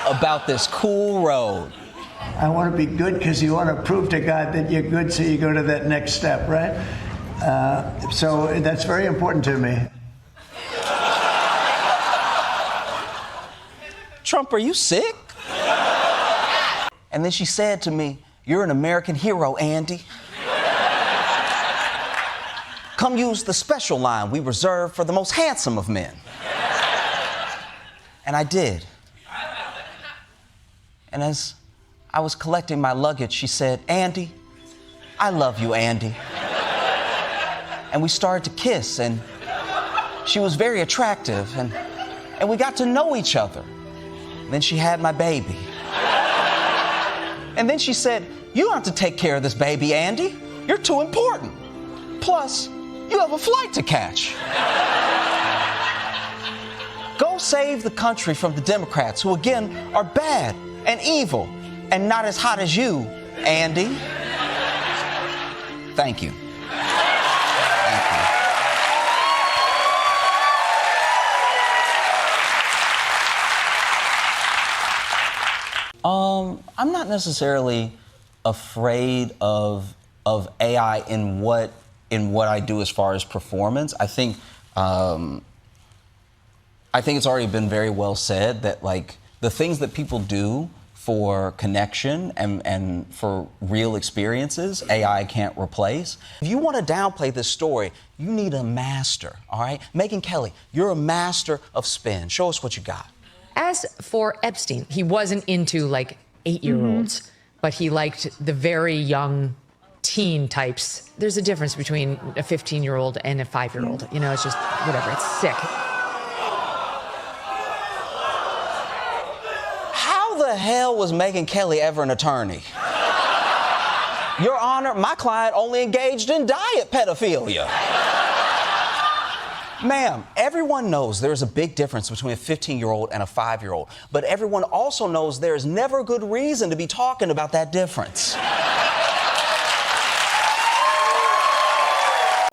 about this cool road. I want to be good because you want to prove to God that you're good, so you go to that next step, right? So that's very important to me. Trump, are you sick? And then she said to me, you're an American hero, Andy. Come use the special line we reserve for the most handsome of men. And I did. And as I was collecting my luggage, she said, Andy, I love you, Andy. And we started to kiss, and she was very attractive, and we got to know each other. And then she had my baby. And then she said, you don't have to take care of this baby, Andy. You're too important. Plus, you have a flight to catch. Go save the country from the Democrats, who again are bad and evil and not as hot as you, Andy. Thank you. I'm not necessarily afraid of AI in what I do as far as performance. I think it's already been very well said that like the things that people do for connection and for real experiences, AI can't replace. If you want to downplay this story, you need a master, all right? Megyn Kelly, you're a master of spin. Show us what you got. As for Epstein, he wasn't into like 8-year-olds, but he liked the very young teen types. There's a difference between a 15-year-old and a 5-year-old. You know, it's just whatever. It's sick. How the hell was Megyn Kelly ever an attorney? Your Honor, my client only engaged in diet pedophilia. Ma'am, everyone knows there's a big difference between a 15-year-old and a 5-year-old, but everyone also knows there is never a good reason to be talking about that difference.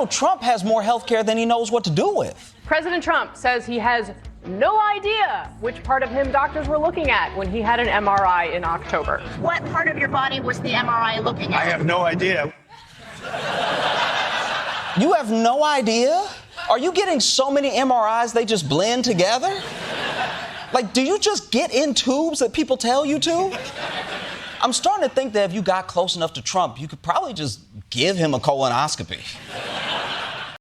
Trump has more health care than he knows what to do with. President Trump says he has no idea which part of him doctors were looking at when he had an MRI in October. What part of your body was the MRI looking at? I have no idea. You have no idea? Are you getting so many MRIs they just blend together? Like, do you just get in tubes that people tell you to? I'm starting to think that if you got close enough to Trump, you could probably just give him a colonoscopy.